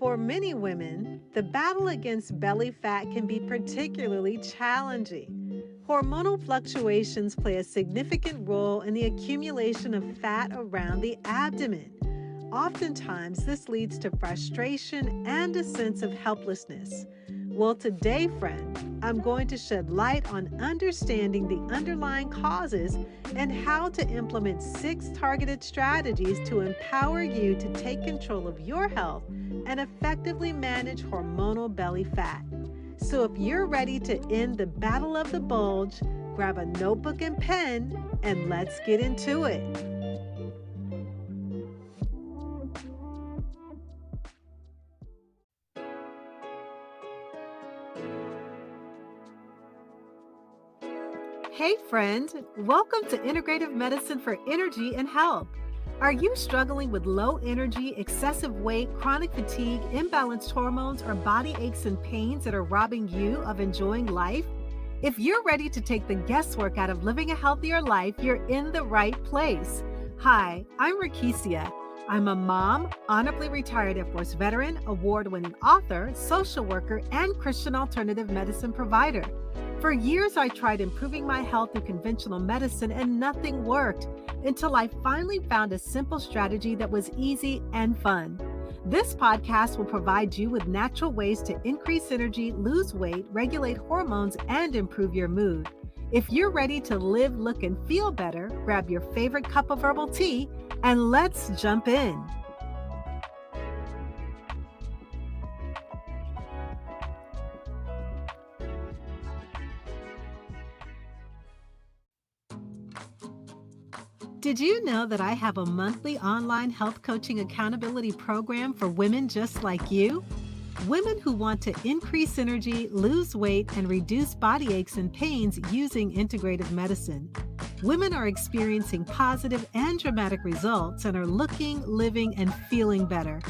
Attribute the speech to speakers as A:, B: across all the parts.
A: For many women, the battle against belly fat can be particularly challenging. Hormonal fluctuations play a significant role in the accumulation of fat around the abdomen. Oftentimes, this leads to frustration and a sense of helplessness. Well, today, friend, I'm going to shed light on understanding the underlying causes and how to implement 6 targeted strategies to empower you to take control of your health and effectively manage hormonal belly fat. So if you're ready to end the battle of the bulge, grab a notebook and pen and let's get into it. Hey friend, welcome to Integrative Medicine for Energy and Health. Are you struggling with low energy, excessive weight, chronic fatigue, imbalanced hormones, or body aches and pains that are robbing you of enjoying life? If you're ready to take the guesswork out of living a healthier life, you're in the right place. Hi, I'm Rekishia. I'm a mom, honorably retired Air Force veteran, award-winning author, social worker, and Christian alternative medicine provider. For years, I tried improving my health through conventional medicine and nothing worked until I finally found a simple strategy that was easy and fun. This podcast will provide you with natural ways to increase energy, lose weight, regulate hormones, and improve your mood. If you're ready to live, look, and feel better, grab your favorite cup of herbal tea and let's jump in. Did you know that I have a monthly online health coaching accountability program for women just like you? Women who want to increase energy, lose weight, and reduce body aches and pains using integrative medicine. Women are experiencing positive and dramatic results and are looking, living, and feeling better.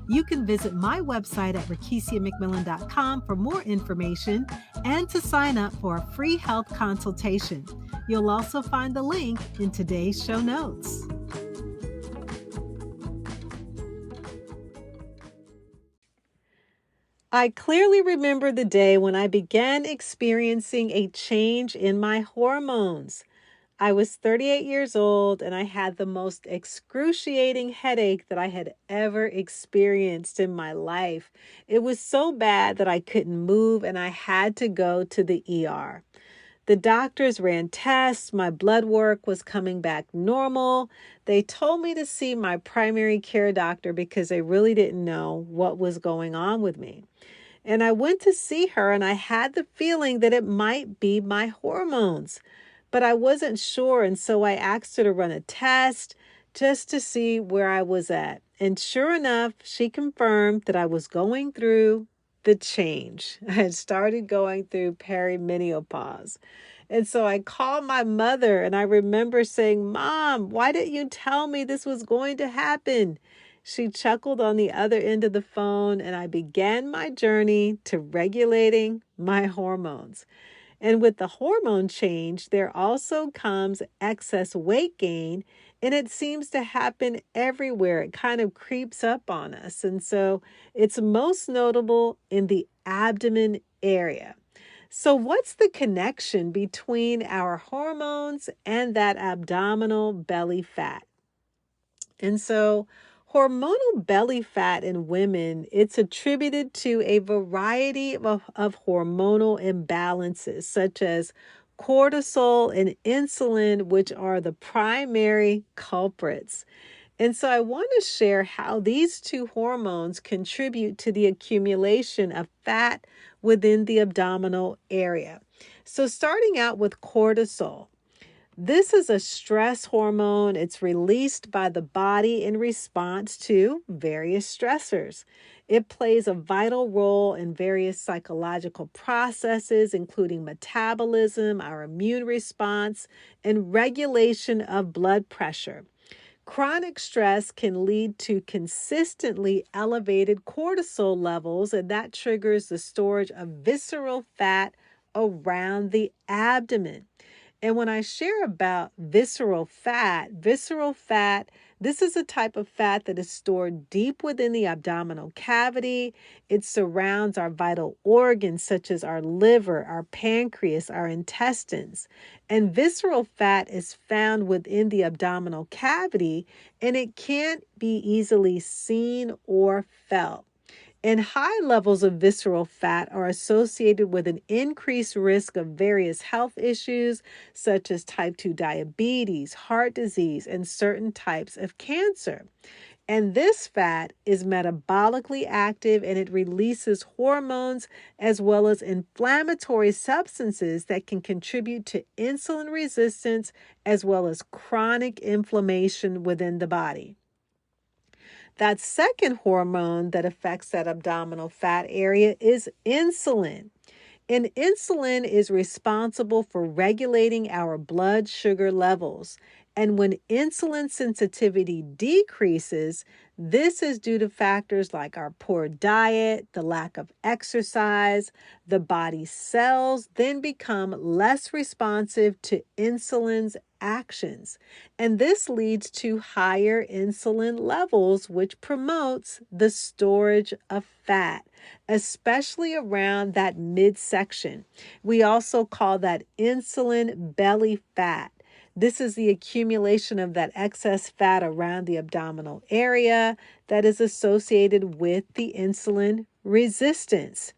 A: You can visit my website at rekishiamcmillan.com for more information and to sign up for a free health consultation. You'll also find the link in today's show notes. I clearly remember the day when I began experiencing a change in my hormones. I was 38 years old and I had the most excruciating headache that I had ever experienced in my life. It was so bad that I couldn't move and I had to go to the ER. The doctors ran tests. My blood work was coming back normal. They told me to see my primary care doctor because they really didn't know what was going on with me. And I went to see her and I had the feeling that it might be my hormones, but I wasn't sure. And so I asked her to run a test just to see where I was at. And sure enough, she confirmed that I was going through the change. I had started going through perimenopause. And so I called my mother and I remember saying, "Mom, why didn't you tell me this was going to happen?" She chuckled on the other end of the phone and I began my journey to regulating my hormones. And with the hormone change, there also comes excess weight gain, and it seems to happen everywhere. It kind of creeps up on us. And so it's most notable in the abdomen area. So what's the connection between our hormones and that abdominal belly fat? And so hormonal belly fat in women, it's attributed to a variety of hormonal imbalances, such as cortisol and insulin, which are the primary culprits. And so I want to share how these two hormones contribute to the accumulation of fat within the abdominal area. So starting out with cortisol. This is a stress hormone. It's released by the body in response to various stressors. It plays a vital role in various psychological processes, including metabolism, our immune response, and regulation of blood pressure. Chronic stress can lead to consistently elevated cortisol levels, and that triggers the storage of visceral fat around the abdomen. And when I share about visceral fat, this is a type of fat that is stored deep within the abdominal cavity. It surrounds our vital organs such as our liver, our pancreas, our intestines. And visceral fat is found within the abdominal cavity, and it can't be easily seen or felt. And high levels of visceral fat are associated with an increased risk of various health issues such as type 2 diabetes, heart disease, and certain types of cancer. And this fat is metabolically active and it releases hormones as well as inflammatory substances that can contribute to insulin resistance as well as chronic inflammation within the body. That second hormone that affects that abdominal fat area is insulin. And insulin is responsible for regulating our blood sugar levels. And when insulin sensitivity decreases, this is due to factors like our poor diet, the lack of exercise. The body cells then become less responsive to insulin's actions. And this leads to higher insulin levels, which promotes the storage of fat, especially around that midsection. We also call that insulin belly fat. This is the accumulation of that excess fat around the abdominal area that is associated with the insulin resistance.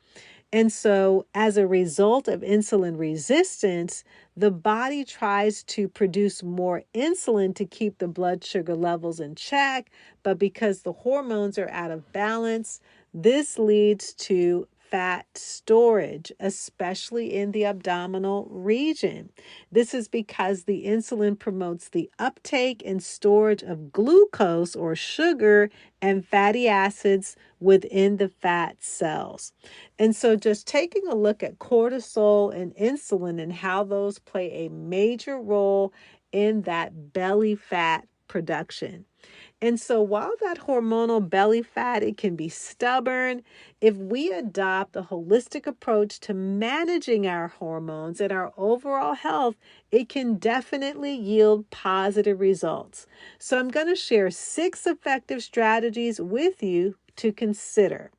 A: And so, as a result of insulin resistance, the body tries to produce more insulin to keep the blood sugar levels in check. But because the hormones are out of balance, this leads to fat storage, especially in the abdominal region. This is because the insulin promotes the uptake and storage of glucose or sugar and fatty acids within the fat cells. And so just taking a look at cortisol and insulin and how those play a major role in that belly fat production. And so while that hormonal belly fat, it can be stubborn, if we adopt a holistic approach to managing our hormones and our overall health, it can definitely yield positive results. So I'm going to share 6 effective strategies with you to consider.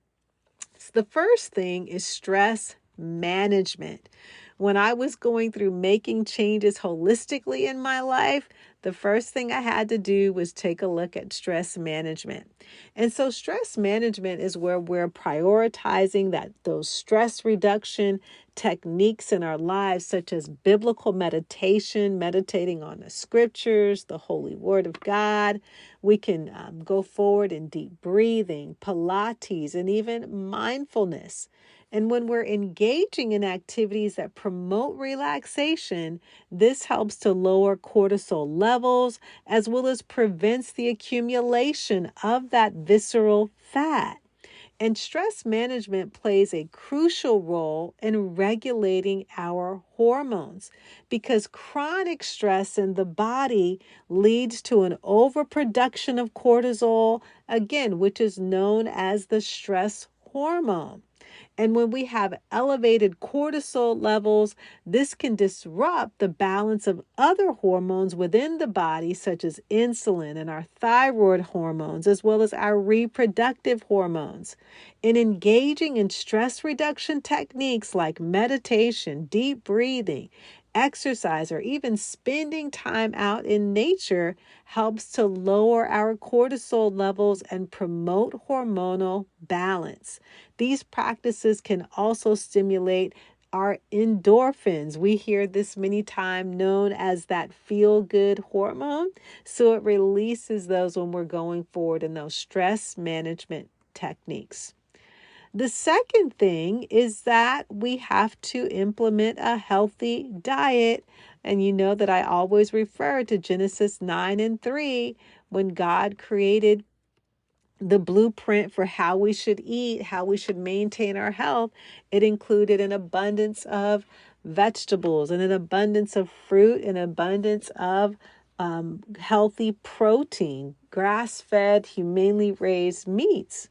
A: So the first thing is stress management. When I was going through making changes holistically in my life, the first thing I had to do was take a look at stress management. And so stress management is where we're prioritizing those stress reduction techniques in our lives, such as biblical meditation, meditating on the scriptures, the holy word of God. We can go forward in deep breathing, Pilates, and even mindfulness. And when we're engaging in activities that promote relaxation, this helps to lower cortisol levels as well as prevents the accumulation of that visceral fat. And stress management plays a crucial role in regulating our hormones because chronic stress in the body leads to an overproduction of cortisol, again, which is known as the stress hormone. And when we have elevated cortisol levels, this can disrupt the balance of other hormones within the body, such as insulin and our thyroid hormones, as well as our reproductive hormones. In engaging in stress reduction techniques like meditation, deep breathing, exercise, or even spending time out in nature helps to lower our cortisol levels and promote hormonal balance. These practices can also stimulate our endorphins. We hear this many times, known as that feel-good hormone. So it releases those when we're going forward in those stress management techniques. The second thing is that we have to implement a healthy diet. And you know that I always refer to Genesis 9:3 when God created the blueprint for how we should eat, how we should maintain our health. It included an abundance of vegetables and an abundance of fruit, an abundance of healthy protein, grass-fed, humanely raised meats.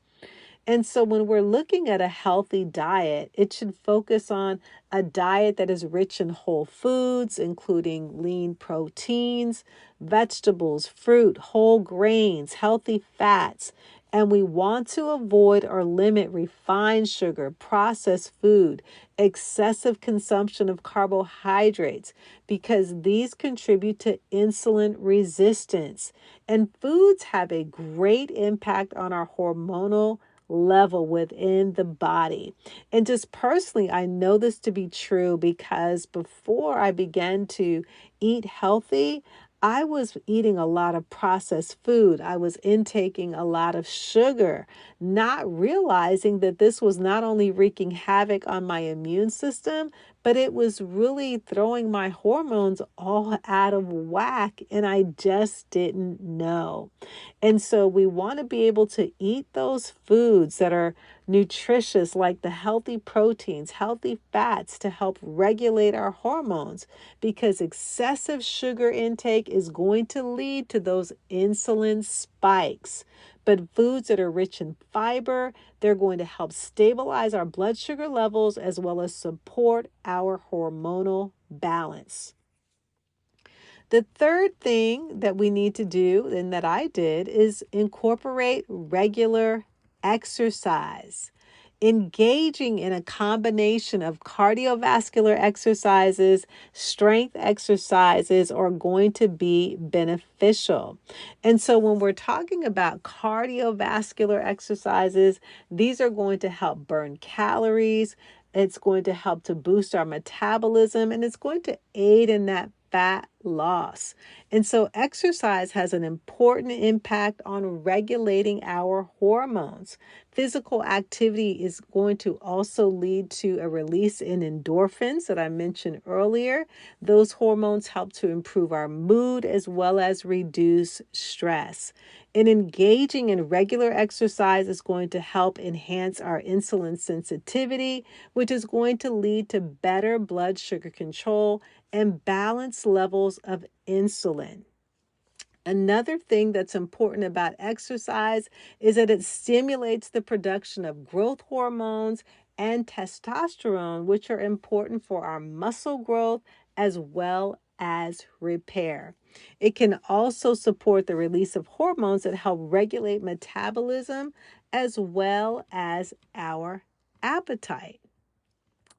A: And so when we're looking at a healthy diet, it should focus on a diet that is rich in whole foods, including lean proteins, vegetables, fruit, whole grains, healthy fats. And we want to avoid or limit refined sugar, processed food, excessive consumption of carbohydrates, because these contribute to insulin resistance. And foods have a great impact on our hormonal level within the body. And just personally, I know this to be true because before I began to eat healthy, I was eating a lot of processed food. I was intaking a lot of sugar, not realizing that this was not only wreaking havoc on my immune system, but it was really throwing my hormones all out of whack, and I just didn't know. And so we want to be able to eat those foods that are nutritious, like the healthy proteins, healthy fats, to help regulate our hormones, because excessive sugar intake is going to lead to those insulin spikes. But foods that are rich in fiber, they're going to help stabilize our blood sugar levels as well as support our hormonal balance. The third thing that we need to do, and that I did, is incorporate regular exercise. Engaging in a combination of cardiovascular exercises, strength exercises are going to be beneficial. And so when we're talking about cardiovascular exercises, these are going to help burn calories. It's going to help to boost our metabolism, and it's going to aid in that fat loss. And so exercise has an important impact on regulating our hormones. Physical activity is going to also lead to a release in endorphins that I mentioned earlier. Those hormones help to improve our mood as well as reduce stress. And engaging in regular exercise is going to help enhance our insulin sensitivity, which is going to lead to better blood sugar control and balanced levels of insulin. Another thing that's important about exercise is that it stimulates the production of growth hormones and testosterone, which are important for our muscle growth as well as repair. It can also support the release of hormones that help regulate metabolism as well as our appetite.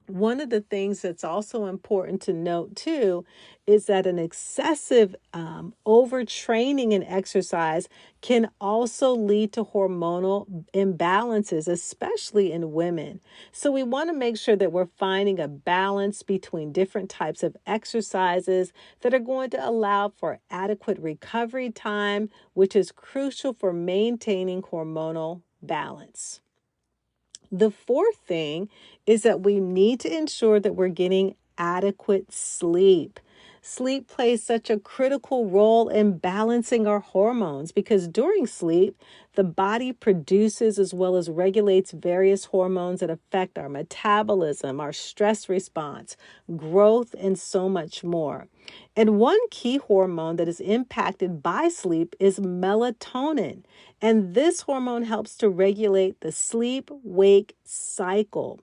A: One of the things that's also important to note too is that an excessive overtraining in exercise can also lead to hormonal imbalances, especially in women. So we want to make sure that we're finding a balance between different types of exercises that are going to allow for adequate recovery time, which is crucial for maintaining hormonal balance. The fourth thing is that we need to ensure that we're getting adequate sleep. Sleep plays such a critical role in balancing our hormones because during sleep, the body produces as well as regulates various hormones that affect our metabolism, our stress response, growth, and so much more. And one key hormone that is impacted by sleep is melatonin. And this hormone helps to regulate the sleep-wake cycle.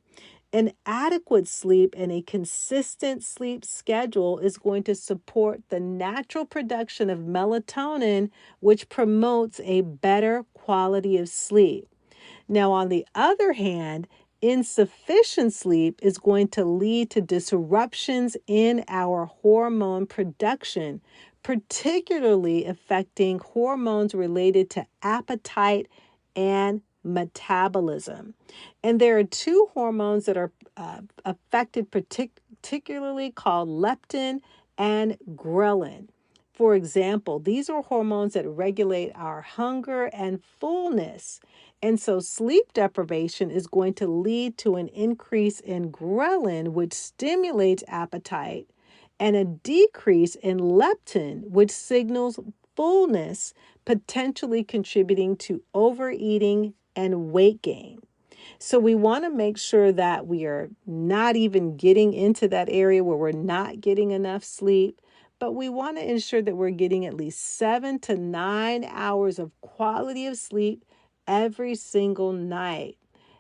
A: An adequate sleep and a consistent sleep schedule is going to support the natural production of melatonin, which promotes a better quality of sleep. Now, on the other hand, insufficient sleep is going to lead to disruptions in our hormone production, particularly affecting hormones related to appetite and metabolism. And there are two hormones that are affected particularly called leptin and ghrelin. For example, these are hormones that regulate our hunger and fullness. And so sleep deprivation is going to lead to an increase in ghrelin, which stimulates appetite, and a decrease in leptin, which signals fullness, potentially contributing to overeating and weight gain. So we want to make sure that we are not even getting into that area where we're not getting enough sleep, but we want to ensure that we're getting at least 7 to 9 hours of quality of sleep every single night.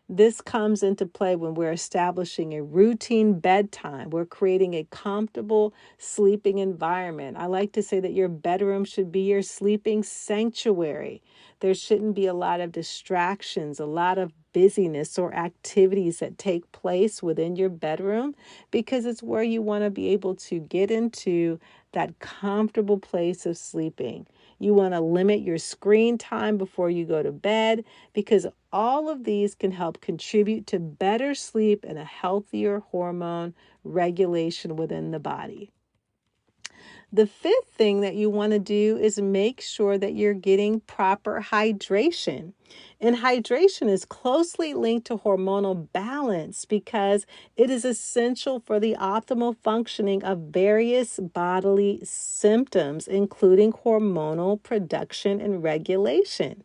A: This comes into play when we're establishing a routine bedtime. We're creating a comfortable sleeping environment. I like to say that your bedroom should be your sleeping sanctuary. There shouldn't be a lot of distractions, a lot of busyness or activities that take place within your bedroom, because it's where you want to be able to get into that comfortable place of sleeping. You want to limit your screen time before you go to bed, because all of these can help contribute to better sleep and a healthier hormone regulation within the body. The fifth thing that you want to do is make sure that you're getting proper hydration. And hydration is closely linked to hormonal balance because it is essential for the optimal functioning of various bodily symptoms, including hormonal production and regulation.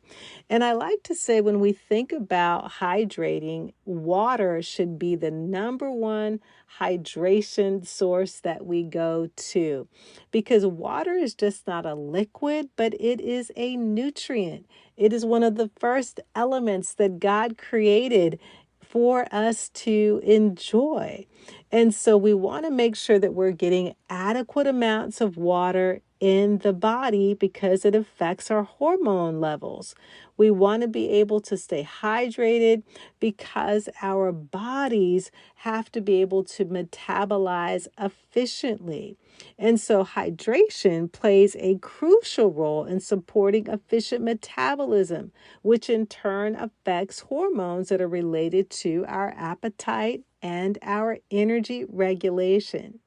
A: And I like to say, when we think about hydrating, water should be the number one hydration source that we go to, because water is just not a liquid, but it is a nutrient. It is one of the first elements that God created for us to enjoy. And so we want to make sure that we're getting adequate amounts of water in the body because it affects our hormone levels. We want to be able to stay hydrated because our bodies have to be able to metabolize efficiently. And so hydration plays a crucial role in supporting efficient metabolism, which in turn affects hormones that are related to our appetite and our energy regulation.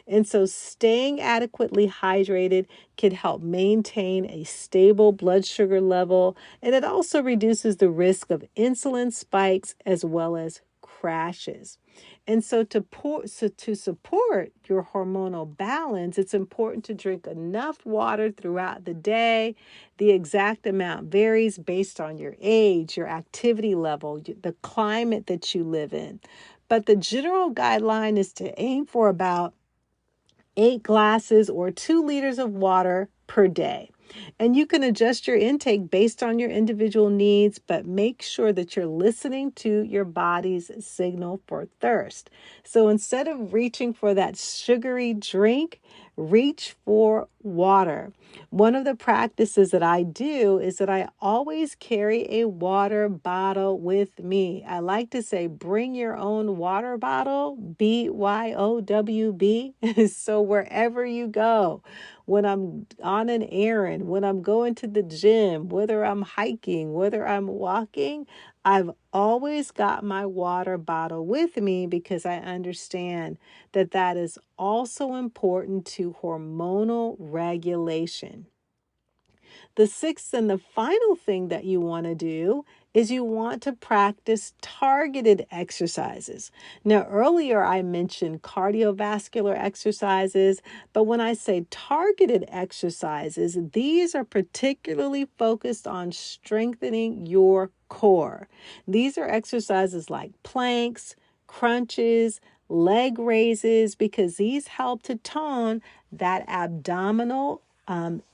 A: And so staying adequately hydrated can help maintain a stable blood sugar level, and it also reduces the risk of insulin spikes as well as crashes. And so to support your hormonal balance, it's important to drink enough water throughout the day. The exact amount varies based on your age, your activity level, the climate that you live in. But the general guideline is to aim for about 8 glasses or 2 liters of water per day. And you can adjust your intake based on your individual needs, but make sure that you're listening to your body's signal for thirst. So instead of reaching for that sugary drink, reach for water. One of the practices that I do is that I always carry a water bottle with me. I like to say, bring your own water bottle, BYOWB. So wherever you go, when I'm on an errand, when I'm going to the gym, whether I'm hiking, whether I'm walking, I've always got my water bottle with me because I understand that that is also important to hormonal regulation. The sixth and the final thing that you want to do is you want to practice targeted exercises. Now, earlier I mentioned cardiovascular exercises, but when I say targeted exercises, these are particularly focused on strengthening your core. These are exercises like planks, crunches, leg raises, because these help to tone that abdominal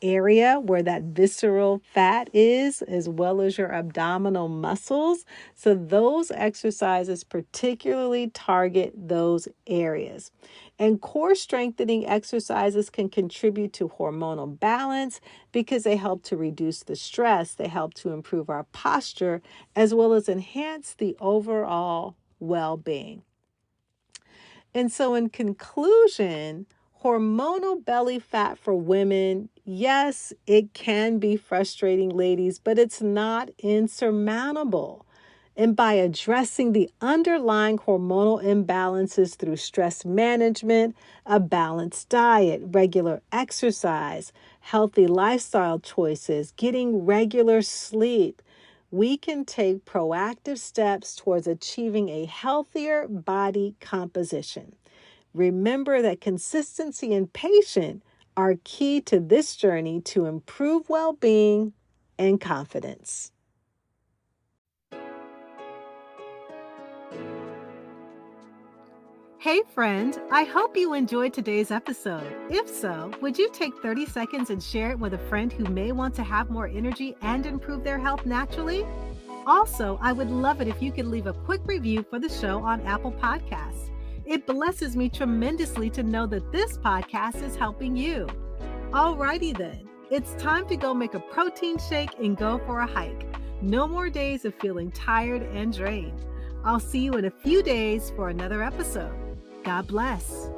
A: area where that visceral fat is, as well as your abdominal muscles. So those exercises particularly target those areas. And core strengthening exercises can contribute to hormonal balance because they help to reduce the stress, they help to improve our posture, as well as enhance the overall well-being. And so, in conclusion, hormonal belly fat for women, yes, it can be frustrating, ladies, but it's not insurmountable. And by addressing the underlying hormonal imbalances through stress management, a balanced diet, regular exercise, healthy lifestyle choices, getting regular sleep, we can take proactive steps towards achieving a healthier body composition. Remember that consistency and patience are key to this journey to improve well-being and confidence. Hey friend, I hope you enjoyed today's episode. If so, would you take 30 seconds and share it with a friend who may want to have more energy and improve their health naturally? Also, I would love it if you could leave a quick review for the show on Apple Podcasts. It blesses me tremendously to know that this podcast is helping you. Alrighty then, it's time to go make a protein shake and go for a hike. No more days of feeling tired and drained. I'll see you in a few days for another episode. God bless.